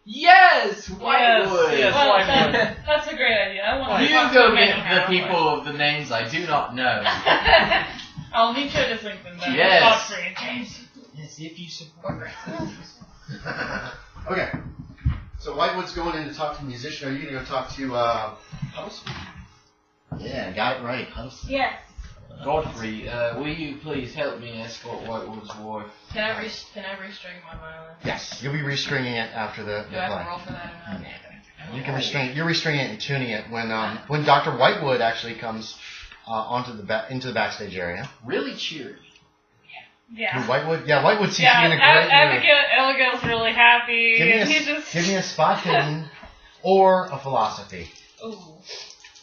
Yes, Whitewood. Yes, Well, Whitewood. that's a great idea. I want to You go get the people of the names I do not know. I'll meet you at Islington then. Yes. Godfrey and James. Yes, if you support. Okay. So Whitewood's going in to talk to the musician. Are you going to go talk to Huddleston? Yeah, got it right. Huddleston. Yes. Godfrey, will you please help me escort Whitewood's wife? Can I restring my violin? Yes, you'll be restringing it after the Do I have play. to roll for that or not? You can restring. You're restringing it and tuning it when Dr. Whitewood actually comes into the backstage area. Really cheery. Yeah. Who, Whitewood? Yeah, Whitewood seems to be Yeah, in a great mood. Abigail's really happy. Give me a spot hidden or a philosophy. Ooh.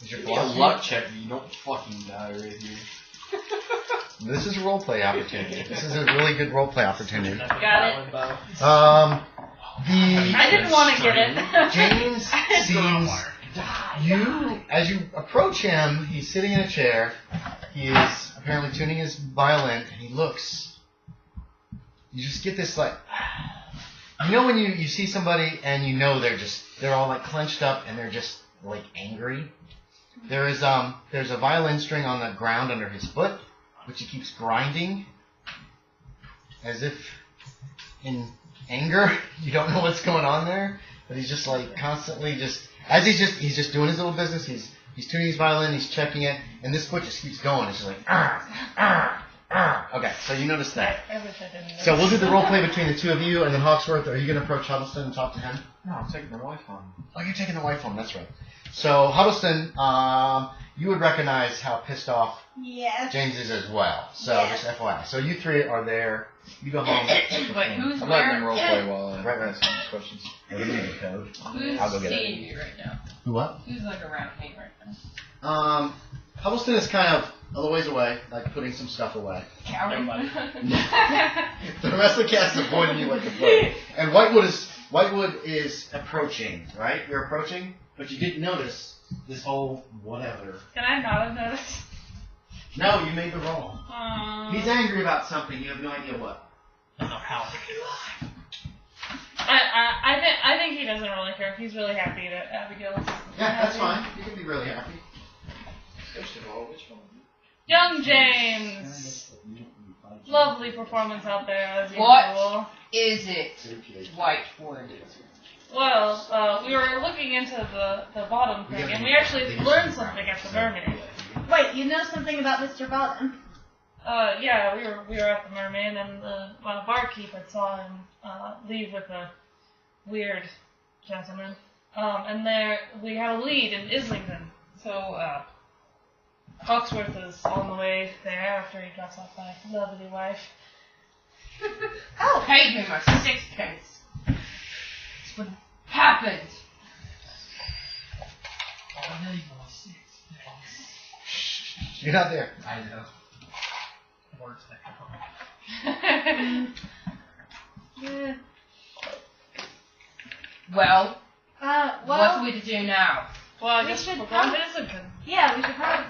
Is your Give me a philosophy? luck check if you don't fucking die right here. This is a role play opportunity. This is a really good role play opportunity. Got it. I didn't want to get it. James seems as you approach him, he's sitting in a chair. He is apparently tuning his violin, and he looks. You just get this when you see somebody and you know they're all like clenched up and they're just like angry. There's a violin string on the ground under his foot, which he keeps grinding, as if in anger. You don't know what's going on there, but he's just like constantly he's just doing his little business. He's tuning his violin, he's checking it, and this foot just keeps going. It's just like Okay, so you notice that. I wish I didn't. So we'll do the role play between the two of you, and then Hawksworth, are you going to approach Huddleston and talk to him? No, I'm taking the wife home. Oh, you're taking the wife home, that's right. So Huddleston, you would recognize how pissed off Yes. James is as well. So Yes. just FYI. So you three are there. You go home. Wait, who's I'm letting them where? role play while I Right. ask some questions. Give me the code. Who's I'll go get it. seeing you right now? Who what? Who's like around me right now? Huddleston is kind of a little ways away, like putting some stuff away. Counting. The rest of the cast is avoiding you like the plague. And Whitewood is approaching, right? You're approaching, but you didn't notice this whole whatever. Can I not have noticed? No, you made the roll. He's I angry about something. You have no idea what. Oh, How? think he doesn't really care. He's really happy that Abigail's Yeah, that's fine. You can be really happy. First of all, which one? Young James. Lovely performance out there as What? usual. Is it Whitewood? Well, we were looking into the bottom thing, and we actually learned something at the Mermaid. Wait, you know something about Mr. Bottom? Yeah, we were at the Mermaid, and the barkeep had saw him leave with a weird gentleman. And there we have a lead in Islington. So Hawksworth is on the way there after he drops off my lovely wife. Oh, paid me my sixpence. That's what happened. You're not there. I know. Yeah. Well, Well, what's we to do now? Well, I We guess should we're going come- to Islington. yeah, we should probably.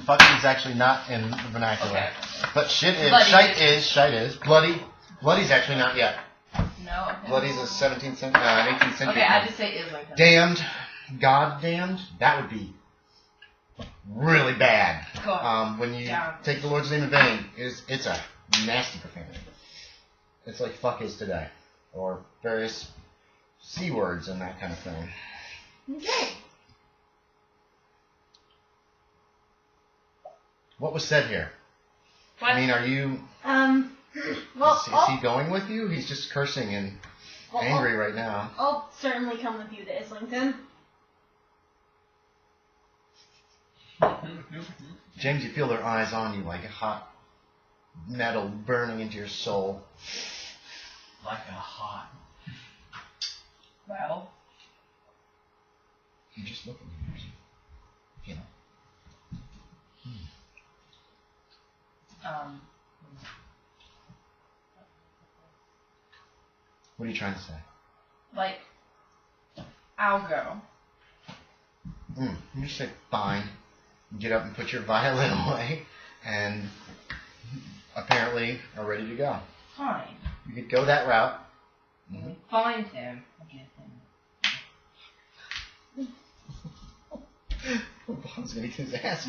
Fucking is actually not in the vernacular. Okay. But shit is. Bloody. Shite is. Bloody's actually not yet. No. Okay. Bloody's a 18th century. Okay, I just say Islington. Damned. God damned. That would be really bad. Cool. When you Down. take the Lord's name in vain, it's a nasty profanity. It's like fuck is today. Or various C words and that kind of thing. Okay. What was said here? What? I mean, are you... Well, is he going with you? He's just cursing and angry right now. I'll certainly come with you to Islington. James, you feel their eyes on you like a hot metal burning into your soul. Like a hot. Well, You're just looking at you. You know. What are you trying to say? like, I'll go. You just say, fine. You get up and put your violin away, and apparently are ready to go. Fine. You could go that route. Find him. LeBlanc's gonna get his ass.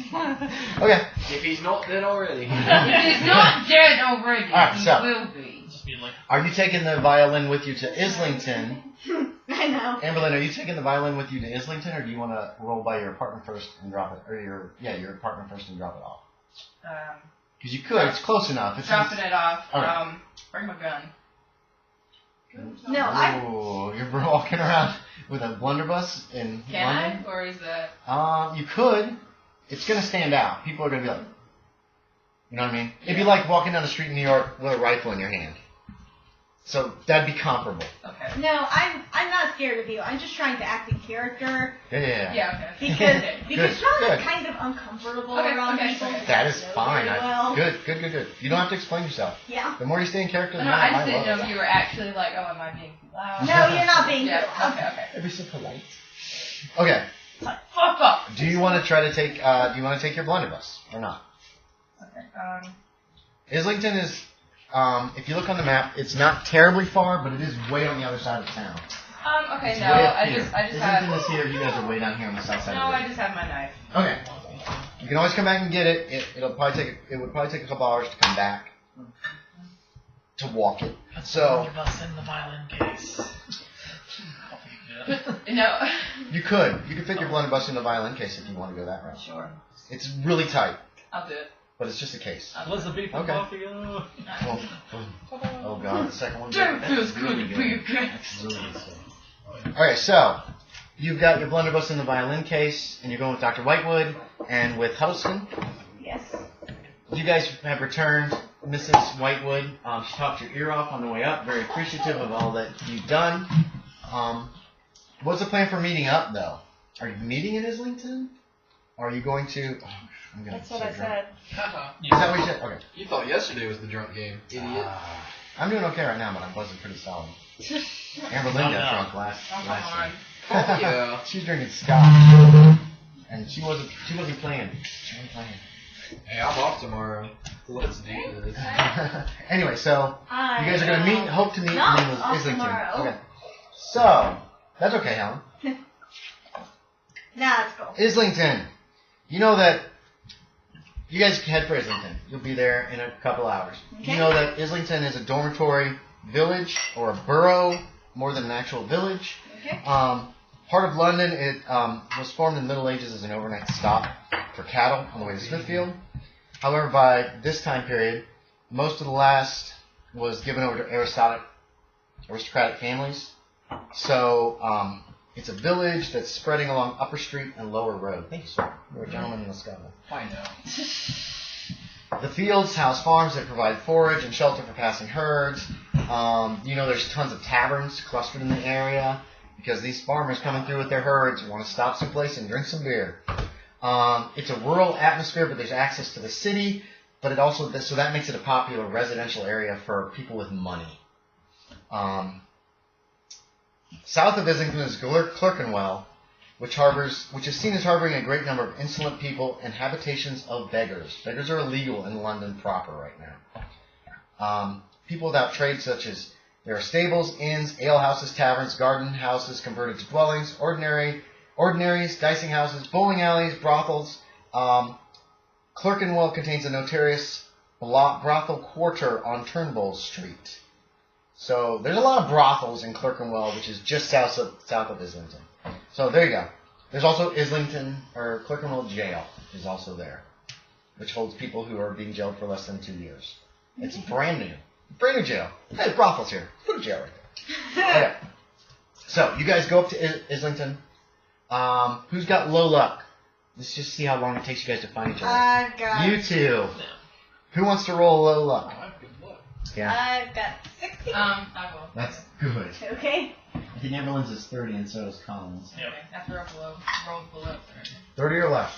Okay. If he's not dead already. If he's not dead already, Alright, he so. will be. Just being like, Are you taking the violin with you to Islington? I know. Ambralyn, are you taking the violin with you to Islington, or do you want to roll by your apartment first and drop it, or your apartment first and drop it off? Because you could. It's close enough. It's Dropping it off. Alright. Bring my gun. No, I. Oh, you're walking around with a blunderbuss in Can London? I? Or is that... You could. It's going to stand out. People are going to be like, you know what I mean? It'd be like walking down the street in New York with a rifle in your hand. So that'd be comparable. Okay. No, I'm not scared of you. I'm just trying to act in character Yeah. Yeah, okay. because Sean good. is kind of uncomfortable Okay, around okay, people. okay. That is So fine. very well. Good. You don't have to explain yourself. Yeah. The more you stay in character, the No, more I just didn't love know it. if you were actually like, oh, am I being too loud? No, you're not being. Yeah, okay. It'd be so polite. Okay. Fuck off! Do you want to try to take? Do you want to take your blunderbuss or not? Okay, Islington is. If you look on the map, it's not terribly far, but it is way on the other side of town. okay, It's no, way up I here. just Islington have... is here. You guys are way down here on the south side. No, of the I just have my knife. Okay. You can always come back and get it. It would probably take a couple hours to come back to walk it. So bus in the violin case. No. you could fit your blunderbuss in the violin case if you want to go that route. Sure. It's really tight, I'll do it. but it's just a case. Elizabethan Okay. coffee. Oh god, the second one. Damn, it That's feels good really to be a good. cat. That's really good. Okay, so you've got your blunderbuss in the violin case, and you're going with Dr. Whitewood and with Huddleston. Yes. You guys have returned Mrs. Whitewood. She talked your ear off on the way up. Very appreciative of all that you've done. What's the plan for meeting up, though? Are you meeting in Islington? Or are you going to... Oh, I'm gonna That's what so I drunk. said. Is that what you said? Okay. You thought yesterday was the drunk game, idiot. I'm doing okay right now, but I'm buzzing pretty solid. Ambralyn got No. drunk last Oh, night. come on. Oh, yeah. She's drinking scotch. And she wasn't playing. She wasn't playing. Hey, I'm off tomorrow. Let's do this. Anyway, so you guys are going to meet, hope to meet in Not off Islington. tomorrow. Okay. So, that's okay, Helen. Nah, let's go. Islington. You know that you guys can head for Islington. You'll be there in a couple hours. Okay. You know that Islington is a dormitory village or a borough more than an actual village. Okay. Part of London, it was formed in the Middle Ages as an overnight stop for cattle on the way to Smithfield. However, by this time period, most of the last was given over to aristocratic families. So it's a village that's spreading along Upper Street and Lower Road. Thank you, sir. You're a gentleman in the Scotland. I know. The fields house farms that provide forage and shelter for passing herds. There's tons of taverns clustered in the area because these farmers coming through with their herds want to stop someplace and drink some beer. It's a rural atmosphere, but there's access to the city. But it also so that makes it a popular residential area for people with money. South of Islington is Clerkenwell, which is seen as harboring a great number of insolent people and habitations of beggars. Beggars are illegal in London proper right now. People without trade, such as there are stables, inns, alehouses, taverns, garden houses converted to dwellings, ordinaries, dicing houses, bowling alleys, brothels. Clerkenwell contains a notorious brothel quarter on Turnbull Street. So there's a lot of brothels in Clerkenwell, which is just south of Islington. So there you go. There's also Clerkenwell Jail is also there, which holds people who are being jailed for less than 2 years. It's brand new jail. Hey, brothels here. Put a jail right there. Okay. So you guys go up to Islington. Who's got low luck? Let's just see how long it takes you guys to find each other. I've got. You two. Who wants to roll low luck? I have good luck. Yeah. I've got 60. I will. That's good. Okay. I think Ambralyn's is 30 and so is Collin's. Yep. Okay, after I roll below. 30 or less.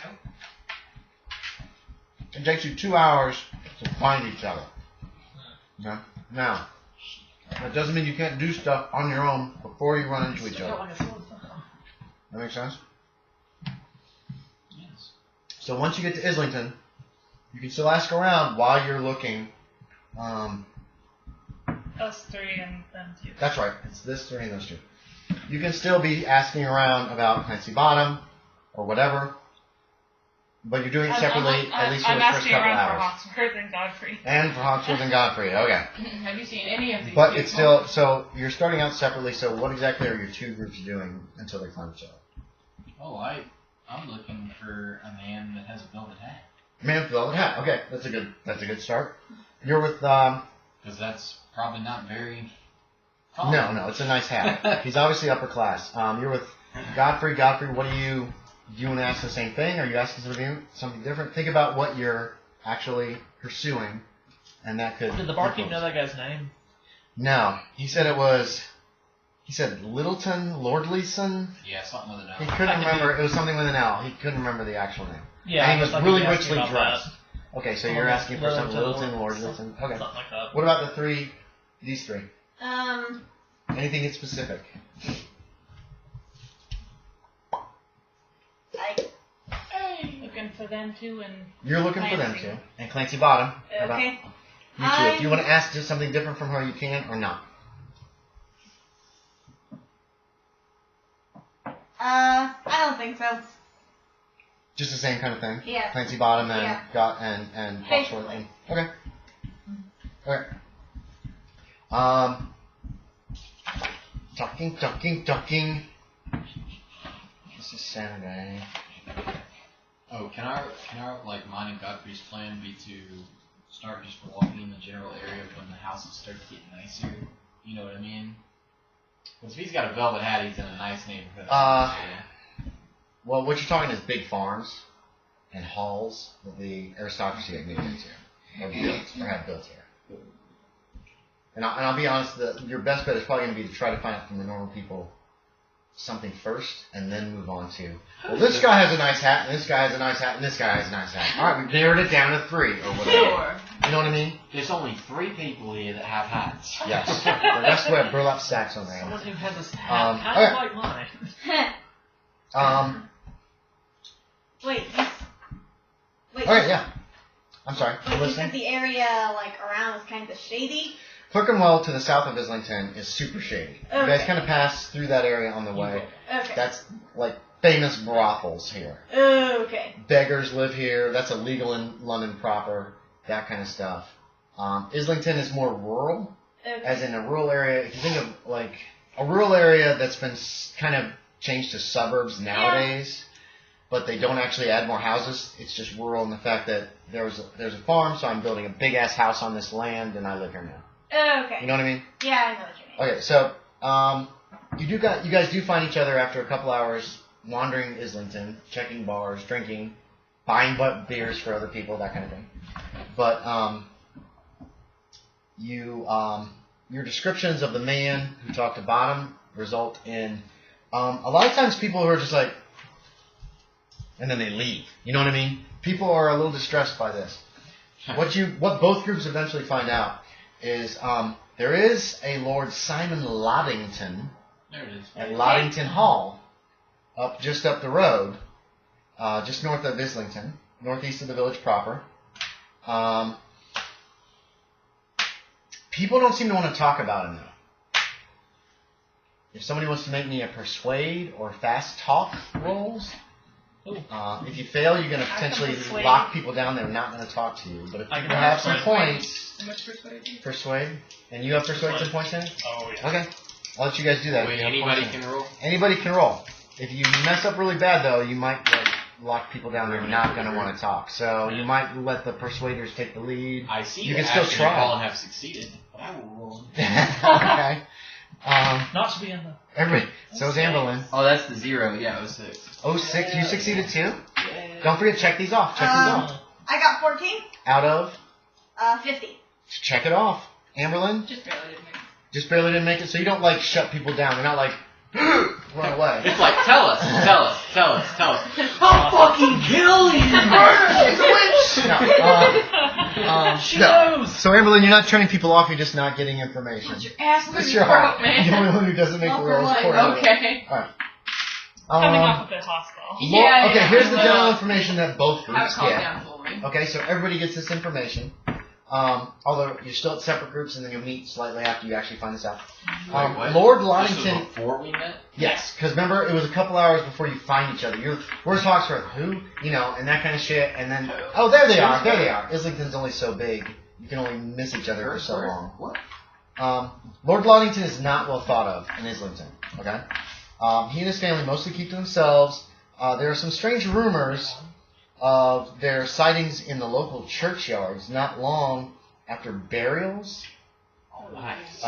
Nope. It takes you 2 hours to find each other. Okay? Now, that doesn't mean you can't do stuff on your own before you run into each other. That makes sense? Yes. So once you get to Islington, you can still ask around while you're looking Us three and them two. That's right. It's this three and those two. You can still be asking around about Clancy Bottom or whatever, but you're doing it separately, at least for I'm the first asking couple around hours. for Hawksworth and Godfrey. And for Hawksworth and Godfrey, okay. Have you seen any of these But people? it's still, so you're starting out separately, so what exactly are your two groups doing until they find each other? Oh, I'm looking for a man that has a velvet hat. Man with velvet hat, okay, that's a good start. You're with, Because that's probably not very common. no, it's a nice hat. He's obviously upper class. You're with Godfrey. Godfrey, do you want to ask the same thing? Are you asking something different? Think about what you're actually pursuing, and that could... Did the barkeep know that guy's name? No. He said Littleton, Lordleyson? Yeah, something with an He L. couldn't remember. It was something with an L. He couldn't remember the actual name. Yeah, and he was I really thought he asked me richly about dressed. Okay, so you're asking for some Littleton, Lordleyson. Okay. Something like that. What about these three? Um, Anything in specific? Looking for them two and You're looking for them Clancy. too. And Clancy Bottom. How about okay. you two? If you want to ask just something different from her, you can or not. I don't think so. Just the same kind of thing. Yeah. Clancy Bottom and Yeah. and Hawksworth. Basically. Okay. Okay. Talking. This is Saturday. Oh, can our mine and Godfrey's plan be to start just walking in the general area when the houses start to get nicer? You know what I mean? Because if he's got a velvet hat, he's in a nice neighborhood. Well, what you're talking is big farms and halls that the aristocracy have moved into or built or have built here. And I'll be honest, your best bet is probably going to be to try to find out from the normal people something first and then move on to, well, this guy has a nice hat, and this guy has a nice hat, and this guy has a nice hat. All right, we've narrowed it down to 3 or whatever. Sure. You know what I mean? There's only 3 people here that have hats. Yes. The rest wear burlap sacks on their Someone head. who has this hat, kind okay. of like mine. Wait. All right, yeah. I'm sorry. Wait, you Listening? said the area around is kind of shady. Clerkenwell to the south of Islington is super shady. You guys Okay. kind of pass through that area on the way. Okay. That's like famous brothels here. Okay. Beggars live here. That's illegal in London proper. That kind of stuff. Islington is more rural, Okay. as in a rural area. If you think of like a rural area that's been kind of changed to suburbs nowadays, but they don't actually add more houses. It's just rural in the fact that there's a farm, so I'm building a big ass house on this land, and I live here now. Okay. You know what I mean? Yeah, I know what you mean. Okay, so you guys do find each other after a couple hours wandering Islington, checking bars, drinking, buying beers for other people, that kind of thing. But your descriptions of the man who talked to Bottom result in a lot of times people who are just like, and then they leave. You know what I mean? People are a little distressed by this. What both groups eventually find out is there is a Lord Simon Loddington There it is. at Loddington Hall, just up the road, just north of Islington, northeast of the village proper. People don't seem to want to talk about him though. If somebody wants to make me a persuade or fast talk rolls, if you fail, you're going to potentially persuade. lock people down. They're not going to talk to you. But if I you can have some persuade. points, How much persuasion? persuade, and you have persuade some points in it? Oh, yeah. Okay. I'll let you guys do that. if Wait, you have anybody points in it. can roll? Anybody can roll. If you mess up really bad, though, you might lock people down. They're not going to want to talk. So you might let the persuaders take the lead. I see You that can still Ashton and try. Collin have succeeded, but I will roll. Okay. Not to be in the... Everybody. So is Ambralyn. Oh, that's the 0. Yeah, 06. 06. You succeeded too? Don't forget, check these off. Check these off. I got 14. Out of? 50. Check it off. Ambralyn? Just barely didn't make it. Just barely didn't make it. So you don't like shut people down. They're not like run away. It's like, tell us. I'll fucking kill you! She No. knows! So Ambralyn, you're not turning people off. You're just not getting information. Put your ass where It's your your heart. throat, man. The only one who doesn't make the Well, for rolls. what? Poor Ambralyn. Okay. All right. Coming off a bit hostile. Okay, here's the well, general information that both Have it groups calm get. down for me. Okay, so everybody gets this information. Although you're still at separate groups, and then you'll meet slightly after you actually find this out. Wait, what? Lord This Loddington. was before we met? Yes, because remember, it was a couple hours before you find each other. Where's Hawksworth? Who? You know, and that kind of shit. And then, oh, there they are. There they are. Islington's only so big. You can only miss each other for so long. What? Lord Loddington is not well thought of in Islington. Okay? He and his family mostly keep to themselves. There are some strange rumors of their sightings in the local churchyards not long after burials. Oh, nice.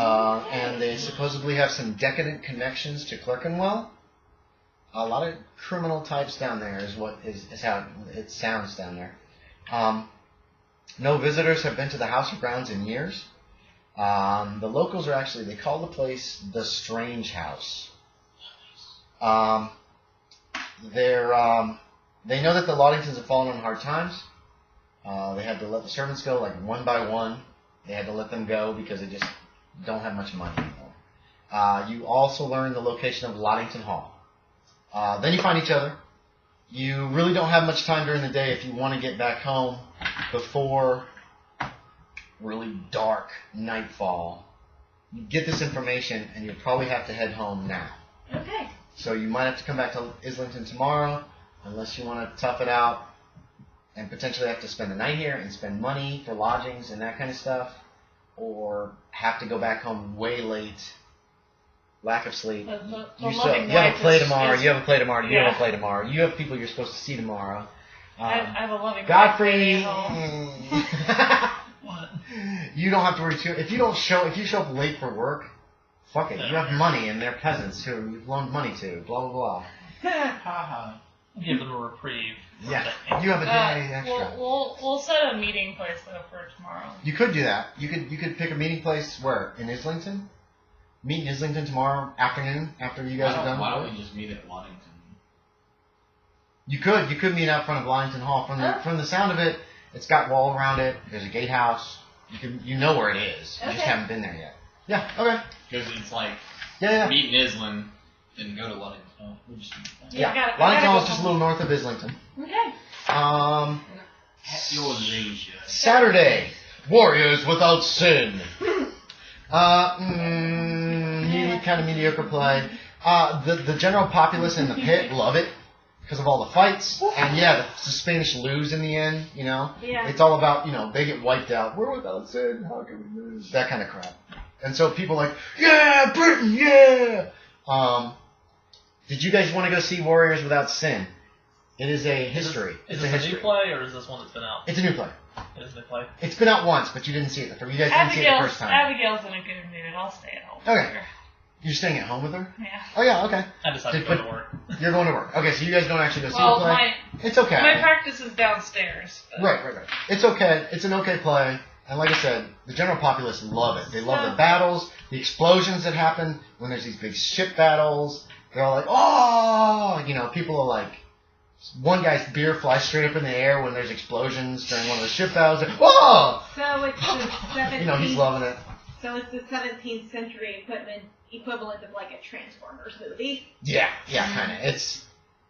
And they supposedly have some decadent connections to Clerkenwell. A lot of criminal types down there is how it sounds down there. No visitors have been to the house or grounds in years. The locals are actually, they call the place the Strange House. They know that the Loddingtons have fallen on hard times. They had to let the servants go like one by one. They had to let them go because they just don't have much money anymore. You also learn the location of Loddington Hall. Then you find each other. You really don't have much time during the day if you want to get back home before really dark nightfall. You get this information and you'll probably have to head home now. Okay. So you might have to come back to Islington tomorrow unless you want to tough it out and potentially have to spend the night here and spend money for lodgings and that kind of stuff, or have to go back home way late, lack of sleep. The You loving have a wife play is- tomorrow, is- you have a play tomorrow, you Yeah. have a play tomorrow, you have people you're supposed to see tomorrow. I have a loving Godfrey, wife at home. What? you don't have to worry too. If you show up late for work, fuck it. You have money and they're peasants who you've loaned money to. Blah blah blah. Haha. Give them a reprieve. Yeah, you have a day extra. We'll set a meeting place though for tomorrow. You could do that. You could pick a meeting place where in Islington. Meet in Islington tomorrow afternoon after you guys are done. Why don't we just meet at Waddington? You could meet out front of Loddington Hall. From the sound of it, it's got wall around it. There's a gatehouse. You know where it is. You just Okay. haven't been there yet. Yeah. Okay. Because it's like, Yeah. meet in Islington, then go to Waddington. Oh, we'll just meet there. Yeah, I gotta Loddington Hall go is just a home. little north of Islington. Okay. At your leisure. Saturday, Warriors Without Sin. Kind of mediocre play. The general populace in the pit love it because of all the fights, and yeah, the Spanish lose in the end. You know, Yeah. it's all about they get wiped out. We're without sin. How can we lose? That kind of crap. And so people are like, yeah, Britain, yeah. Did you guys want to go see Warriors Without Sin? It is a history. Is It's a this a new history. play, or is this one that's been out? It's a new play. It is a new play. It's been out once, but you didn't see it. You guys didn't see it the first time. Abigail's in a good mood. I'll stay at home. Okay. You're staying at home with her? Yeah. Oh yeah, okay. I decided to go to work. You're going to work. Okay, so you guys don't actually go see Well, the play? my It's okay. my practice is downstairs. But Right. It's okay. It's an okay play. And like I said, the general populace love it. They love the battles, the explosions that happen when there's these big ship battles. They're all like, oh! People are like, one guy's beer flies straight up in the air when there's explosions during one of the ship battles. They're, whoa! So it's the 17th. He's loving it. So it's the 17th century equivalent of like a Transformers movie. Yeah, kind of.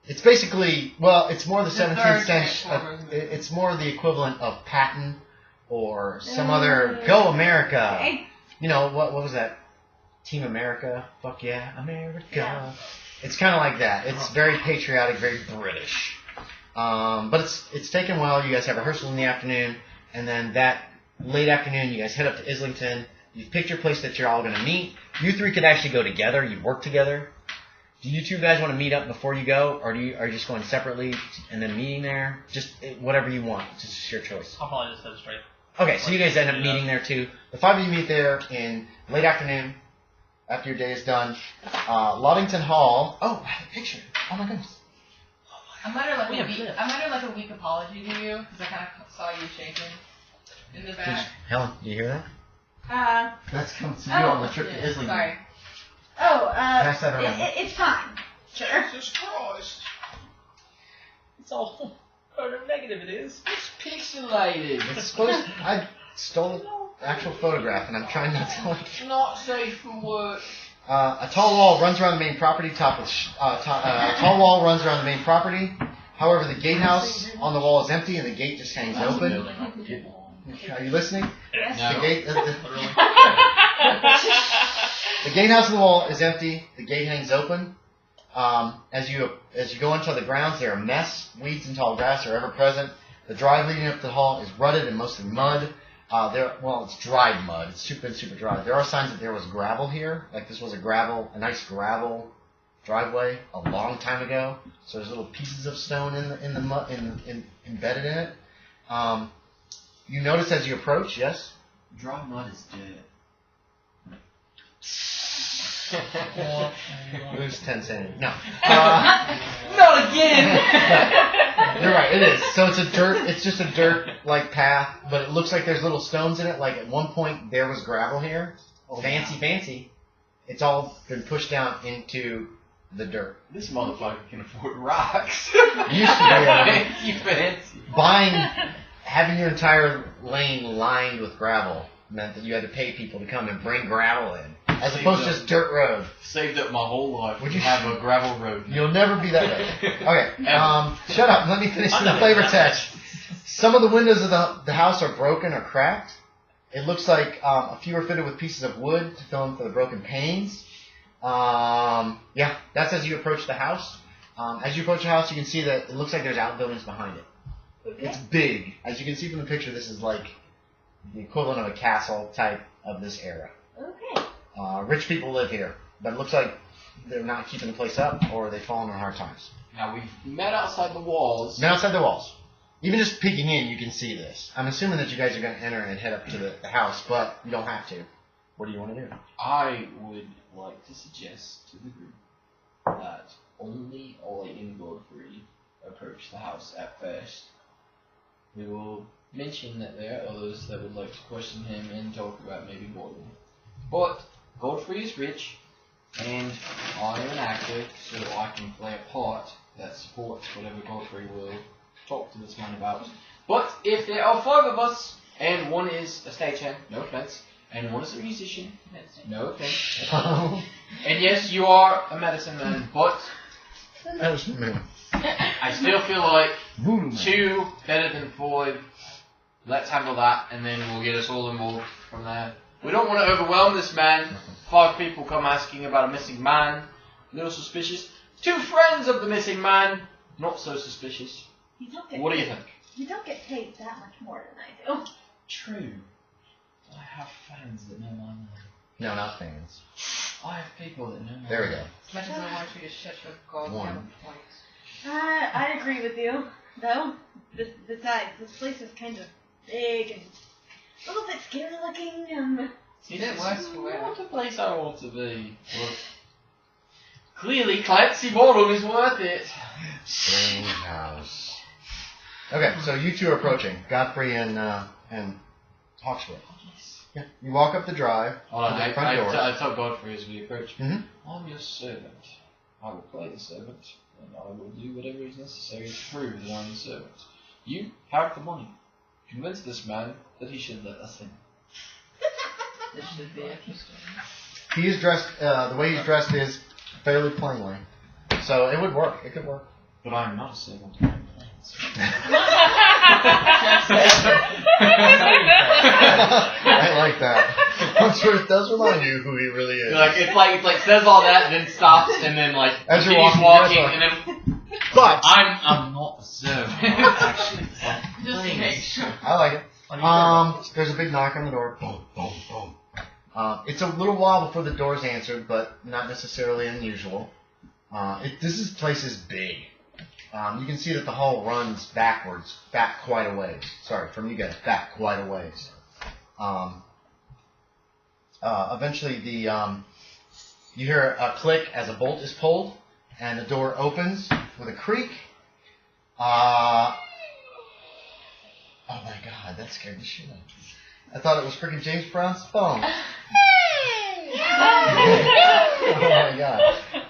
It's basically, it's more the 17th third century. Transformers movie. It's more the equivalent of Patton or some other Go America. Okay. What was that? Team America. Fuck yeah, America. Yeah. It's kind of like that. It's very patriotic, very British. But it's taken well. You guys have rehearsal in the afternoon, and then that late afternoon, you guys head up to Islington. You've picked your place that you're all going to meet. You three could actually go together. You work together. Do you two guys want to meet up before you go, or are you just going separately and then meeting there? Just whatever you want. It's just your choice. I'll probably just head straight. Okay, so you guys end up meeting there too. The five of you meet there in late afternoon after your day is done. Loddington Hall. Oh, I have a picture. Oh my goodness. I might have like a weak apology to you because I kind of saw you shaking in the back. Helen, do you hear that? That's coming to you Oh, on the trip to Islington. Sorry. Pass that around. It's fine. Sure. Jesus Christ. It's all negative. It is. It's pixelated. It's supposed. I stole an actual photograph, and I'm trying not to. It's not safe for work. A tall wall runs around the main property. A tall wall runs around the main property. However, the gatehouse on the wall is empty, and the gate just hangs open. Are you listening? No. The gate, the gatehouse on the wall is empty. The gate hangs open. As you go into the grounds, there are mess, weeds, and tall grass are ever present. The drive leading up to the hall is rutted and mostly mud. It's dried mud. It's super dry. There are signs that there was gravel here. Like this was a nice gravel driveway a long time ago. So there's little pieces of stone in the mud embedded in it. You notice as you approach, yes? Dry mud is dirt. Lose 10 sanity. No. Not again! You're right, it is. So it's just a dirt-like path, but it looks like there's little stones in it. Like at one point there was gravel here. Fancy. It's all been pushed down into the dirt. This motherfucker can afford rocks. Used to be fancy. having your entire lane lined with gravel meant that you had to pay people to come and bring gravel in. As opposed to just dirt road. Saved up my whole life. Would you have a gravel road? You'll never be that way. Okay, shut up. Let me finish the flavor text. Some of the windows of the house are broken or cracked. It looks like a few are fitted with pieces of wood to fill in for the broken panes. That's as you approach the house. As you approach the house, you can see that it looks like there's outbuildings behind it. Okay. It's big. As you can see from the picture, this is like the equivalent of a castle type of this era. Okay. Rich people live here, but it looks like they're not keeping the place up, or they've fallen on hard times. Now we've met outside the walls. Now outside the walls. Even just peeking in, you can see this. I'm assuming that you guys are going to enter and head up to the house, but you don't have to. What do you want to do? I would like to suggest to the group that only Ollie and Godfrey approach the house at first. We will mention that there are others that would like to question him and talk about maybe boarding. But Godfrey is rich, and I am an actor, so I can play a part that supports whatever Godfrey will talk to this man about. But if there are 5 of us, and one is a stagehand, no offense, and one is a musician, no offense, and yes, you are a medicine man, but I still feel like 2 better than 5. Let's handle that, and then we'll get us all involved from there. We don't want to overwhelm this man. 5 people come asking about a missing man. A little suspicious. 2 friends of the missing man. Not so suspicious. What do you think? You don't get paid that much more than I do. True. I have fans that know my name. No, not fans. I have people that know my name. There we go. As much as I want you to shut your goddamn points. I agree with you, though. Besides, this place is kind of big and a little bit scary looking. It works for it. Not a place I want to be. But clearly, Clancy Bottom is worth it. Strange house. Okay, so you 2 are approaching. Godfrey and Hawksworth. Yeah. You walk up the drive to the front door. I tell Godfrey as we approach. Mm-hmm. I'm your servant. I will play the servant, and I will do whatever is necessary to prove that I'm the servant. You have the money. Convince this man that he should let us in. This should be interesting. He is dressed, the way he's dressed is fairly plainly. So it would work. It could work. But I'm not a servant. I like that. Hawksworth does remind you who he really is. It's like says all that and then stops and then as you're keeps walking and then. But I'm not a servant. Actually, Just to make sure. I like it. There's a big knock on the door. Boom, boom, boom. It's a little while before the door's answered, but not necessarily unusual. This place is big. You can see that the hall runs back quite a ways. Sorry, from you guys, back quite a ways. Eventually, you hear a click as a bolt is pulled, and the door opens with a creak. Oh my God, that scared the shit out of me. I thought it was freaking James Brown's phone. Oh my God.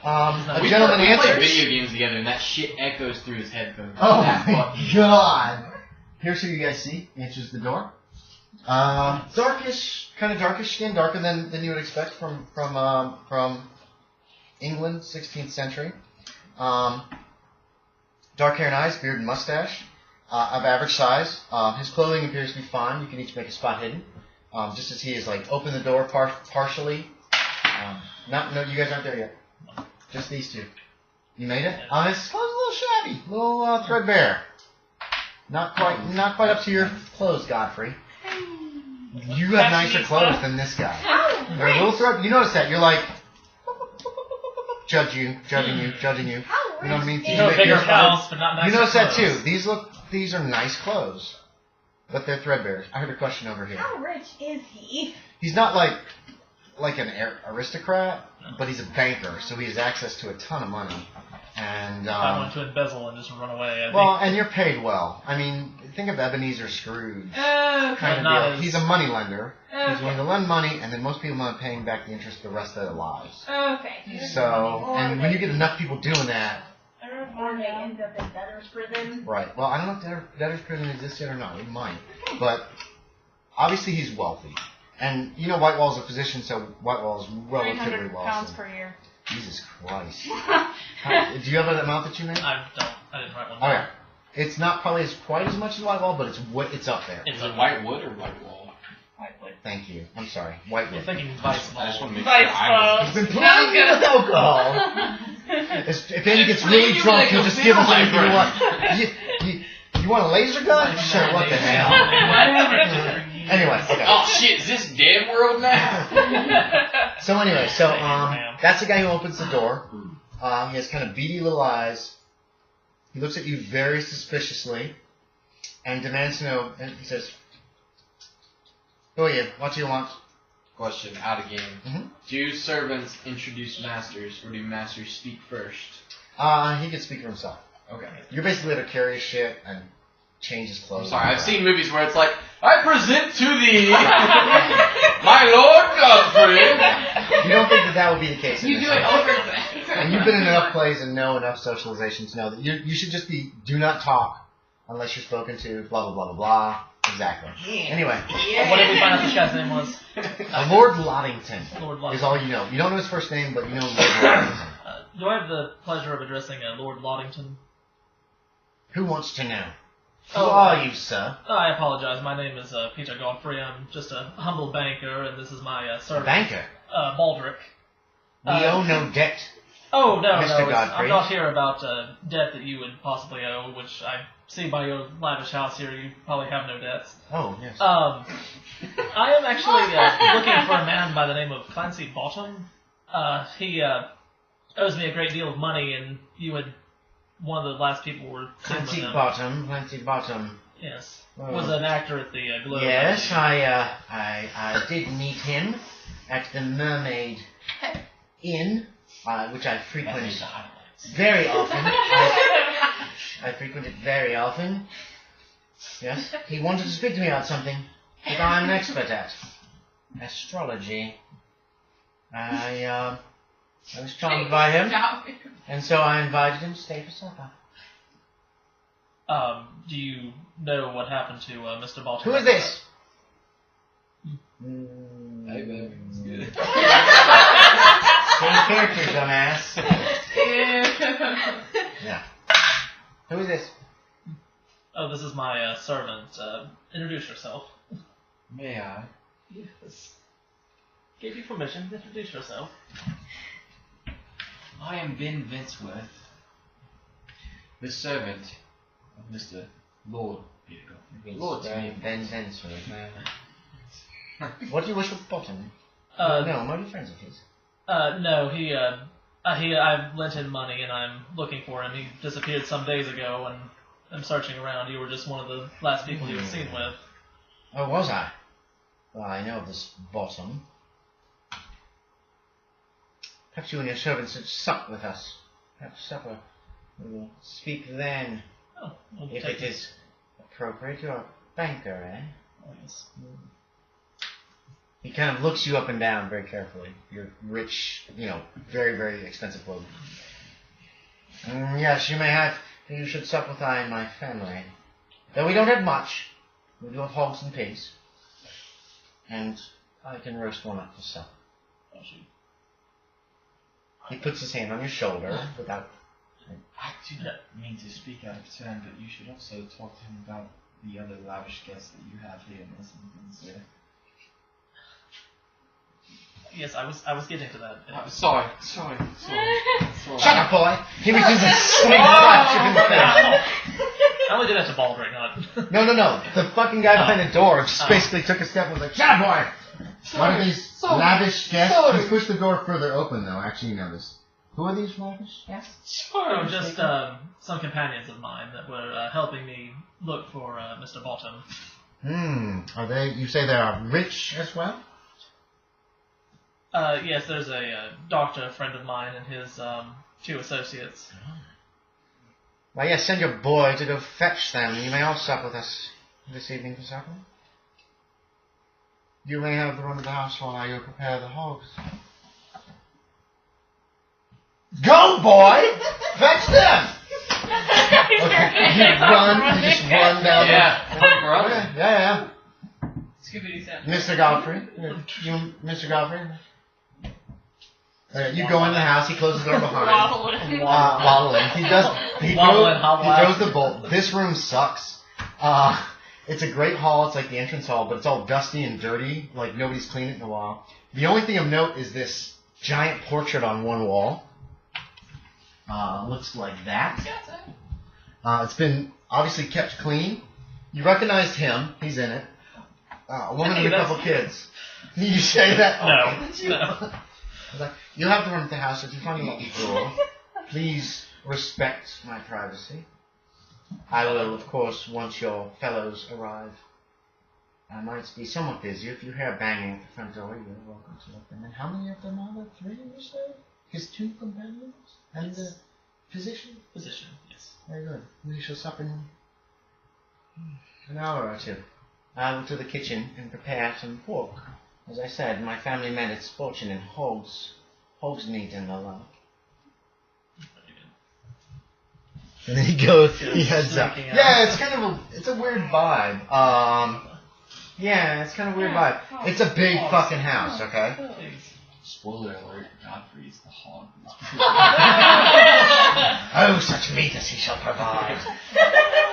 A gentleman we play answers. video games together and that shit echoes through his headphones. Oh my God. Here's who you guys see. Answers the door. Darkish skin, darker than you would expect from England, 16th century. Dark hair and eyes, beard and mustache. of average size. His clothing appears to be fine. You can each make a spot hidden. Just as he is like open the door partially. No, you guys aren't there yet. Just these two. You made it? His clothes are a little shabby, a little threadbare. Not quite up to your clothes, Godfrey. You have nicer clothes than this guy. They're a little thread. You notice that? You're like judging you. You know what I mean? You bigger house, but not nicer. You notice that clothes. too. These are nice clothes, but they're threadbare. I heard a question over here. How rich is he? He's not like an aristocrat, but he's a banker, so he has access to a ton of money. And I want to embezzle and just run away. And you're paid well. I mean, think of Ebenezer Scrooge. Kind of deal. He's a money lender. Okay. He's willing to lend money, and then most people end up paying back the interest the rest of their lives. Okay. So, and when you get enough people doing that, Or they end up in debtor's prison. right? Well, I don't know if debtor's prison exists yet or not. It might, but obviously he's wealthy, and you know Whitewall's a physician, so Whitewall is relatively 300 wealthy. pounds per year. Jesus Christ! Do you have an amount that you made? I didn't write one. Oh yeah. It's not probably quite as much as Whitewall, but it's up there. Is it Whitewood or Whitewall? Whitewood. Thank you. I'm sorry. You're Whitewood. thinking Vice. I just want to make Vice sure I He's been playing with alcohol. If Andy gets really drunk, he'll just give us like, you know what? You want a laser gun? Sure, what the hell? Anyway, okay. Oh shit, is this dead world now? So that's the guy who opens the door. He has kind of beady little eyes. He looks at you very suspiciously and demands to know, and he says, "Who are you? What do you want?" Question, out of game. Mm-hmm. Do servants introduce masters, or do masters speak first? He can speak for himself. Okay. You're basically there to carry his shit and change his clothes. I'm sorry, I've seen movies where it's like, I present to thee, my Lord Godfrey. You don't think that would be the case? You do it over again. And you've been in enough plays and know enough socialization to know that you should just be, do not talk unless you're spoken to, blah, blah, blah, blah, blah. Exactly. Anyway. What did we find out this guy's name was? Lord Loddington Lord is Loddington. all you know. You don't know his first name, but you know Lord Loddington. Do I have the pleasure of addressing Lord Loddington? Who wants to know? Who Oh, are you, sir? I apologize. My name is Peter Godfrey. I'm just a humble banker, and this is my A servant, banker. Baldric. We owe no debt. Oh, no, Mr. no. Godfrey. I'm not here about debt that you would possibly owe, which I see by your lavish house here, you probably have no debts. Oh, yes. I am actually looking for a man by the name of Clancy Bottom. He owes me a great deal of money, and you had one of the last people were seen with him. Clancy Bottom. Yes. Oh. Was an actor at the Globe. Yes, I did meet him at the Mermaid Inn, which I frequent very often. I frequent it very often. Yes, he wanted to speak to me about something that I'm an expert at. Astrology. I was charmed by him, and so I invited him to stay for supper. Do you know what happened to Mr. Bottom? Who is this? Hey, babe, it's good. Same character, dumbass. Yeah. Who is this? Oh, this is my servant. Introduce yourself. May I? Yes. Gave you permission to introduce yourself. I am Ben Vincent, the servant of Mr. Lord Peter Godfrey. Lord to me. Ben Vincent. What do you wish with Bottom? No, are you friends of his? No, I lent him money and I'm looking for him. He disappeared some days ago and I'm searching around. You were just one of the last people he was seen with. Oh, was I? Well, I know of this Bottom. Perhaps you and your servants should sup with us. Have supper. We will speak then. Oh, we'll If take it is appropriate. You're a banker, eh? Oh, yes. He kind of looks you up and down very carefully. You're rich, very, very expensive clothing. Yes, you should sup with I and my family. Though we don't have much. We do have hogs and pigs. And I can roast one up for supper. Oh, shoot. He puts his hand on your shoulder without I do not mean to speak out of turn, but you should also talk to him about the other lavish guests that you have here in Islington, sir. Yes, I was getting to that. Sorry. Shut up, boy! He reaches and swings you in the face. I only did that to Baldrick, not... No. The fucking guy behind the door just basically took a step and was like, shut up, boy! One of these lavish guests. He's pushed the door further open, though. Actually, you notice. Who are these lavish? Yes. Oh, just some companions of mine that were helping me look for Mr. Bottom. Are they... You say they are rich as well? Yes, there's a doctor friend of mine and his 2 associates. Well, yes, send your boy to go fetch them. You may all sup with us this evening for supper. You may have the run of the house while I go prepare the hogs. Go, boy! Fetch them! Okay, you just run down the... Yeah. Scooby-Doo sound. Mr. Godfrey? Mr. Godfrey? You go in the house, he closes the door behind him. Waddling. He throws the bolt. This room sucks. It's a great hall, it's like the entrance hall, but it's all dusty and dirty, like nobody's cleaned it in a while. The only thing of note is this giant portrait on one wall. Looks like that. It's been obviously kept clean. You recognized him, he's in it. A woman and a couple kids. You say that? No. You'll have to run to the house if you find me at the door. Please respect my privacy. I will, of course, once your fellows arrive. I might be somewhat busy. If you hear banging at the front door, you're welcome to let them in. How many of them are there? 3, you say? His 2 companions? And the physician? Physician, yes. Very good. We shall sup in an hour or 2. I will to the kitchen and prepare some pork. As I said, my family made its fortune in hogs meat and the like. And then he heads out. Yeah, it's a weird vibe. Yeah, it's kind of weird vibe. It's a big fucking house, okay? Spoiler alert, Godfrey's the hog. Oh, such meat as he shall provide.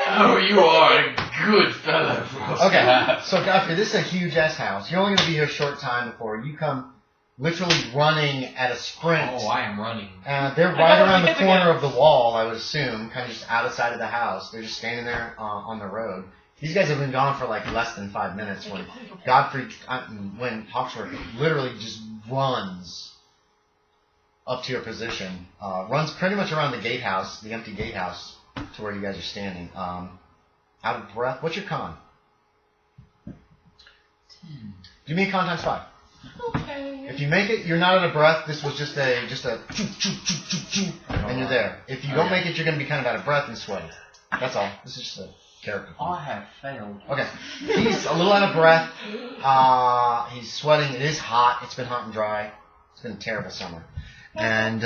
Oh, you are a good fellow. Okay, so Godfrey, this is a huge-ass house. You're only going to be here a short time before you come literally running at a sprint. Oh, I am running. They're right around the corner of the wall, I would assume, kind of just out of sight of the house. They're just standing there on the road. These guys have been gone for like less than 5 minutes when when Hawksworth literally just runs up to your position. Runs pretty much around the gatehouse, the empty gatehouse, to where you guys are standing. Out of breath. What's your con? 10. Give me a con times 5. Okay. If you make it, you're not out of breath. This was just a and you're there. If you don't make it, you're going to be kind of out of breath and sweaty. That's all. This is just a character. I have failed. Okay. He's a little out of breath. He's sweating. It is hot. It's been hot and dry. It's been a terrible summer. And